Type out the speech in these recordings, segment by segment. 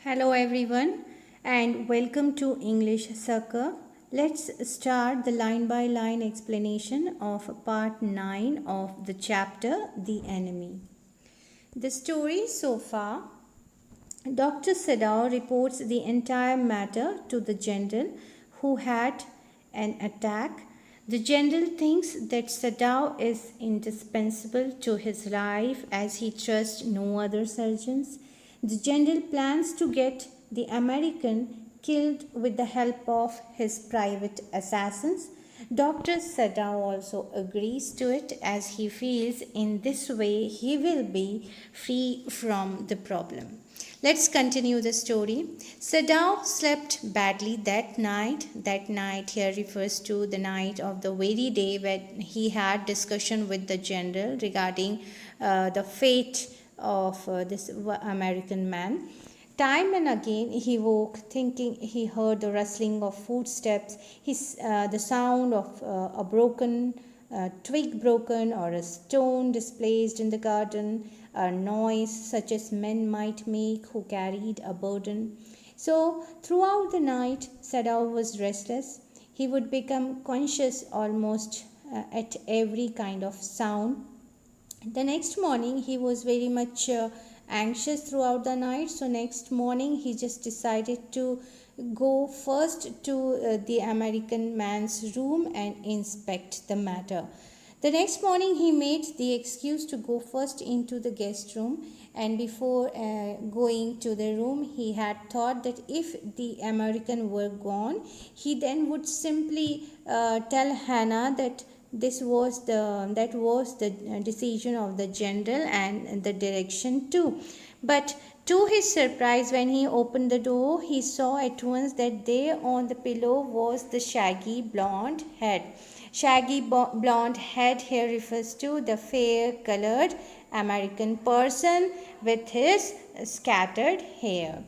Hello everyone and welcome to English Succour. Let's start the line by line explanation of part 9 of the chapter The Enemy. The story so far, Dr. Sadao reports the entire matter to the general who had an attack. The general thinks that Sadao is indispensable to his life as he trusts no other surgeons. The general plans to get the American killed with the help of his private assassins. Dr. Sadao also agrees to it as he feels in this way he will be free from the problem. Let's continue the story. Sadao slept badly that night. That night here refers to the night of the very day when he had discussion with the general regarding the fate of this American man. Time and again he woke, thinking he heard the rustling of footsteps, the sound of a broken twig broken or a stone displaced in the garden, a noise such as men might make who carried a burden. So, throughout the night, Sadao was restless. He would become conscious almost at every kind of sound. The next morning, he was very much anxious throughout the night. So, next morning, he just decided to go first to the American man's room and inspect the matter. The next morning, he made the excuse to go first into the guest room, and before going to the room, he had thought that if the American were gone, he then would simply tell Hannah that that was the decision of the general and the direction too. But to his surprise, when he opened the door, he saw at once that there on the pillow was the shaggy blonde head. Shaggy blonde head here refers to the fair colored American person with his scattered hair.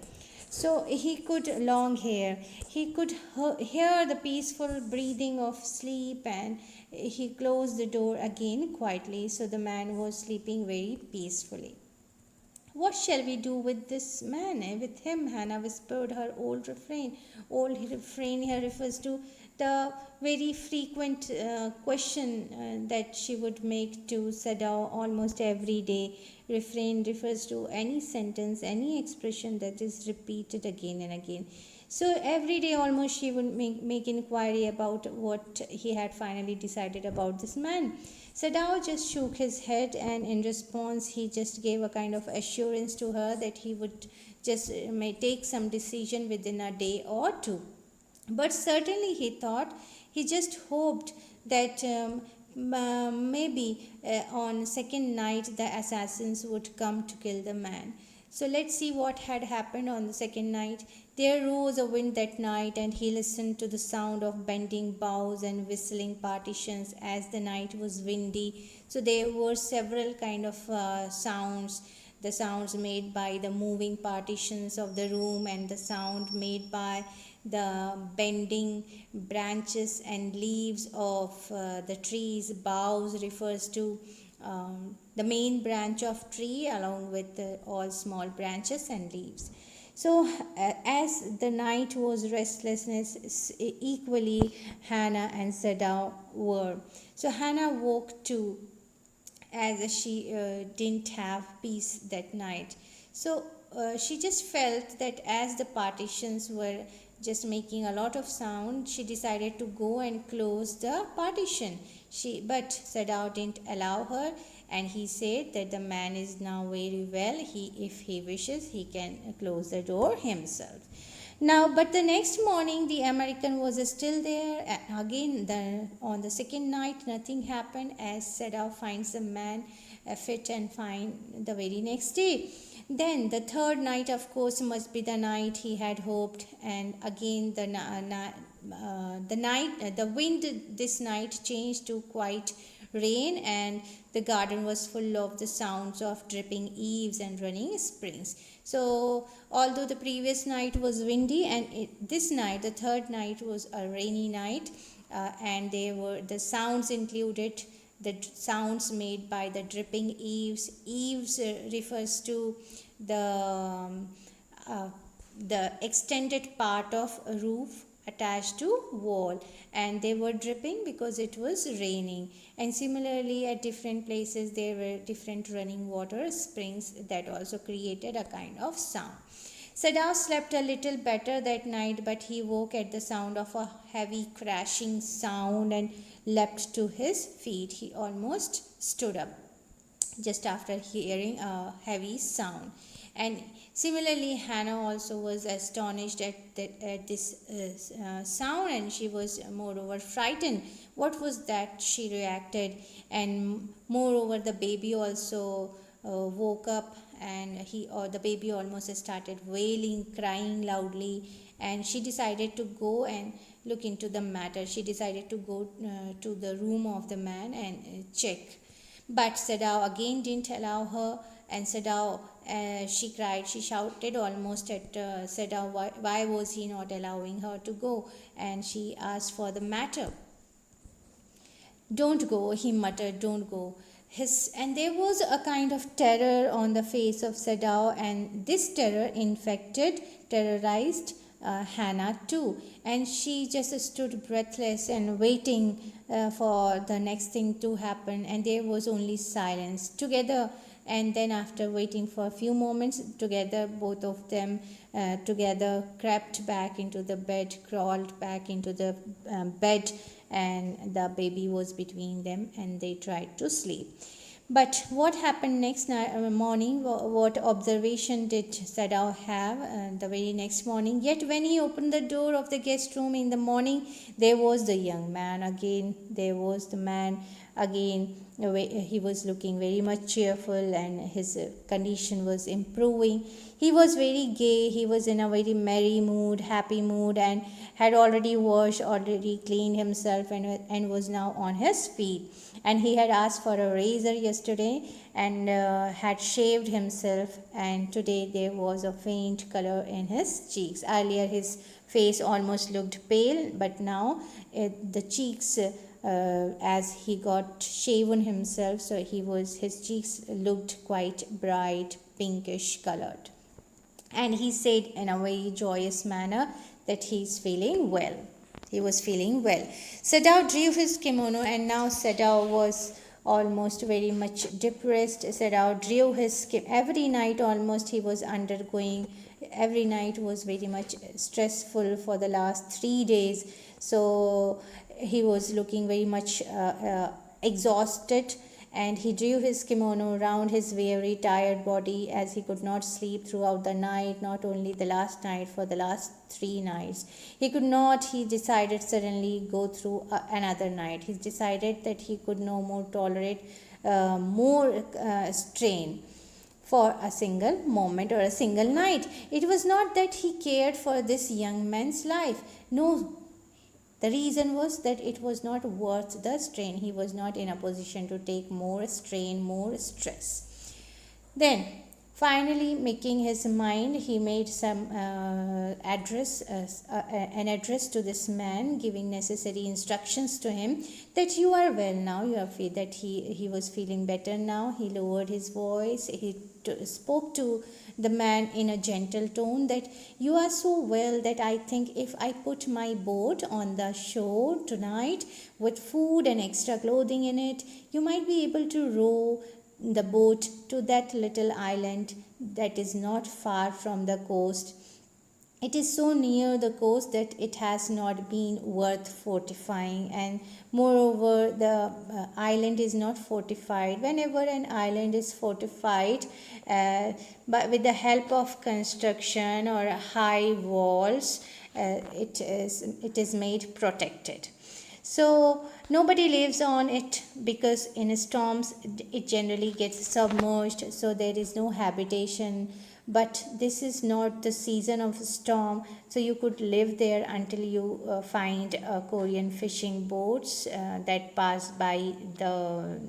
So he could long hair. He could hear the peaceful breathing of sleep, and he closed the door again quietly. So the man was sleeping very peacefully. What shall we do with this man? With him, Hannah whispered her old refrain. Old refrain here refers to the very frequent question that she would make to Sadao almost every day. Refrain refers to any sentence, any expression that is repeated again and again. So every day almost she would make inquiry about what he had finally decided about this man. Sadao just shook his head, and in response he just gave a kind of assurance to her that he would just may take some decision within a day or two. But certainly he thought, he just hoped that maybe on second night the assassins would come to kill the man. So let's see what had happened on the second night. There rose a wind that night, and he listened to the sound of bending boughs and whistling partitions as the night was windy. So there were several kind of sounds. The sounds made by the moving partitions of the room, and the sound made by the bending branches and leaves of the trees. Boughs refers to the main branch of tree along with all small branches and leaves. So as the night was restlessness, equally Hannah and Sadao were. So Hannah woke too, as she didn't have peace that night. So she just felt that as the partitions were just making a lot of sound, she decided to go and close the partition. But Sadao didn't allow her, and he said that the man is now very well. If he wishes, he can close the door himself. Now, but the next morning, the American was still there. Again, on the second night, nothing happened, as Sadao finds the man fit and fine the very next day. Then the third night, of course, must be the night he had hoped, and again the wind this night changed to quite rain, and the garden was full of the sounds of dripping eaves and running springs. So although the previous night was windy, and this night, the third night, was a rainy night, and the sounds included the sounds made by the dripping eaves. Eaves refers to the the extended part of a roof attached to wall, and they were dripping because it was raining. And similarly, at different places there were different running water springs that also created a kind of sound. Sadao slept a little better that night, but he woke at the sound of a heavy crashing sound and leapt to his feet. He almost stood up just after hearing a heavy sound. And similarly, Hannah also was astonished at this sound, and she was moreover frightened. What was that? She reacted, and moreover, the baby also woke up, and the baby almost started wailing, crying loudly, and she decided to go and look into the matter. She decided to go to the room of the man and check. But Sadao again didn't allow her, and Sadao, she cried, she shouted almost at Sadao, why was he not allowing her to go? And she asked for the matter. Don't go, he muttered, don't go. And there was a kind of terror on the face of Sadao, and this terror terrorized Hannah too. And she just stood breathless and waiting for the next thing to happen, and there was only silence together. And then, after waiting for a few moments together, both of them together crept back into the bed, crawled back into the bed, and the baby was between them, and they tried to sleep. But what happened next morning? What observation did Sadao have the very next morning? Yet when he opened the door of the guest room in the morning, there was the young man again. There was the man again. He was looking very much cheerful, and his condition was improving. He was very gay. He was in a very merry mood, happy mood, and had already washed, already cleaned himself, and was now on his feet. And he had asked for a razor yesterday, and had shaved himself, and today there was a faint color in his cheeks. Earlier his face almost looked pale, but now the cheeks, as he got shaven himself, so his cheeks looked quite bright, pinkish colored. And he said in a very joyous manner that he is feeling well. He was feeling well. Sadao drew his kimono, and now Sadao was almost very much depressed. Sadao drew every night almost he was undergoing, every night was very much stressful for the last 3 days. So he was looking very much exhausted, and he drew his kimono round his very tired body, as he could not sleep throughout the night, not only the last night, for the last 3 nights. He decided suddenly go through another night. He decided that he could no more tolerate more strain for a single moment or a single night. It was not that he cared for this young man's life. No, the reason was that it was not worth the strain. He was not in a position to take more strain, more stress. Then, finally, making his mind, he made some an address to this man, giving necessary instructions to him that you are well now. That he was feeling better now. He lowered his voice. He spoke to the man in a gentle tone that you are so well that I think if I put my boat on the shore tonight with food and extra clothing in it, you might be able to row the boat to that little island that is not far from the coast. It is so near the coast that it has not been worth fortifying, and moreover the island is not fortified. Whenever an island is fortified but with the help of construction or high walls, it is made protected. So nobody lives on it, because in storms it generally gets submerged, so there is no habitation. But this is not the season of storm, so you could live there until you find Korean fishing boats that pass by the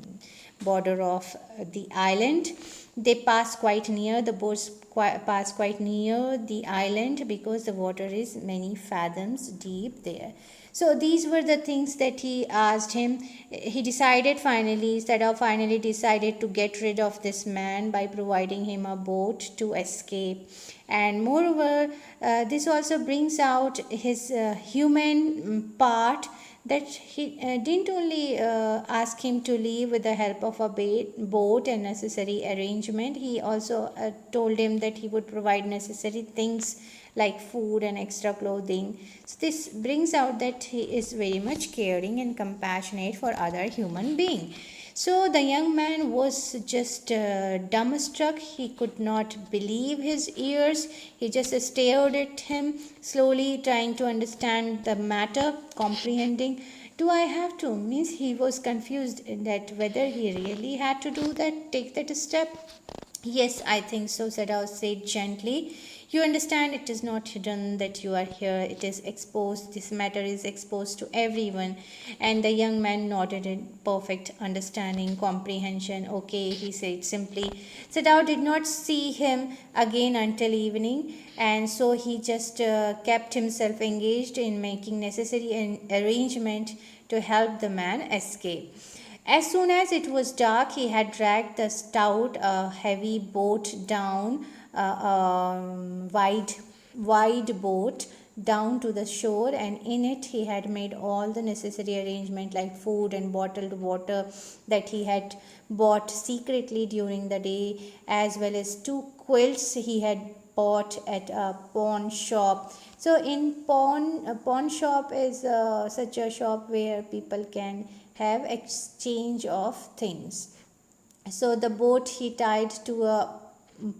border of the island. They pass quite near, the boats pass quite near the island because the water is many fathoms deep there. So these were the things that he asked him. He decided finally, Sada finally decided to get rid of this man by providing him a boat to escape. And moreover, this also brings out his human part, that he didn't only ask him to leave with the help of a boat and necessary arrangement. He also told him that he would provide necessary things like food and extra clothing. So this brings out that he is very much caring and compassionate for other human being. So the young man was just dumbstruck. He could not believe his ears. He just stared at him, slowly trying to understand the matter, comprehending. Do I have to? Means he was confused that whether he really had to do that, take that step. Yes, I think so, Sada said gently. You understand, it is not hidden that you are here. It is exposed. This matter is exposed to everyone. And the young man nodded in perfect understanding, comprehension. Okay, he said simply. Sadao did not see him again until evening, and so he just kept himself engaged in making necessary arrangement to help the man escape. As soon as it was dark, he had dragged the stout, heavy boat down, wide boat down to the shore, and in it he had made all the necessary arrangement like food and bottled water that he had bought secretly during the day, as well as 2 quilts he had bought at a pawn shop. So in a pawn shop is such a shop where people can have exchange of things. So the boat he tied to a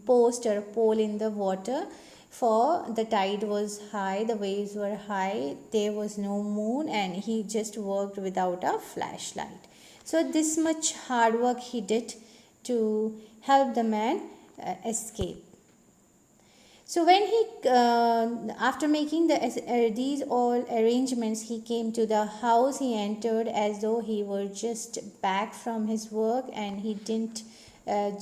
post or a pole in the water, for the tide was high, the waves were high, there was no moon, and he just worked without a flashlight. So this much hard work he did to help the man escape. So when he, after making these all arrangements, he came to the house. He entered as though he were just back from his work, and he didn't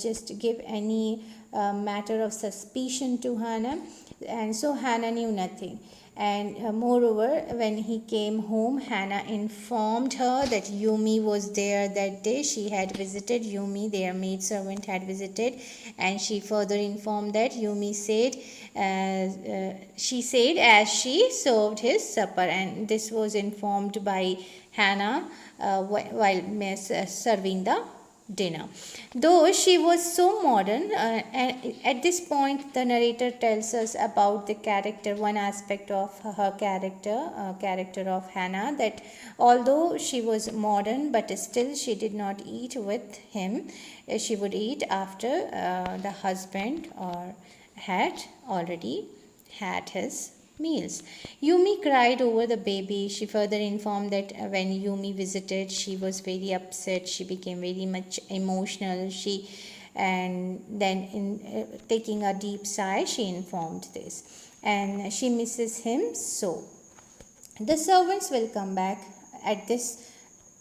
just give any matter of suspicion to Hannah, and so Hannah knew nothing. And moreover, when he came home, Hannah informed her that Yumi was there that day. She had visited Yumi, their maidservant had visited, and she further informed that Yumi said, she said as she served his supper, and this was informed by Hannah while serving the dinner. Though she was so modern, and at this point the narrator tells us about the character, one aspect of her character of Hannah, that although she was modern, but still she did not eat with him. She would eat after the husband or had already had his meals. Yumi cried over the baby. She further informed that when Yumi visited, she was very upset. She became very much emotional. And then in taking a deep sigh, she informed this, and she misses him so. The servants will come back. At this,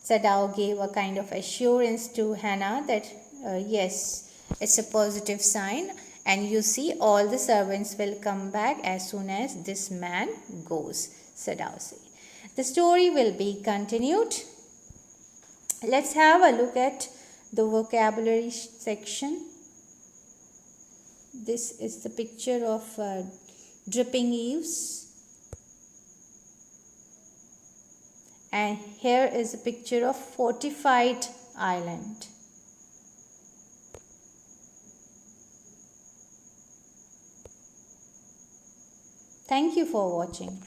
Sadao gave a kind of assurance to Hannah that yes, it's a positive sign, and you see all the servants will come back as soon as this man goes, Sadao said. The story will be continued. Let's have a look at the vocabulary section. This is the picture of dripping eaves, and here is a picture of fortified island. Thank you for watching.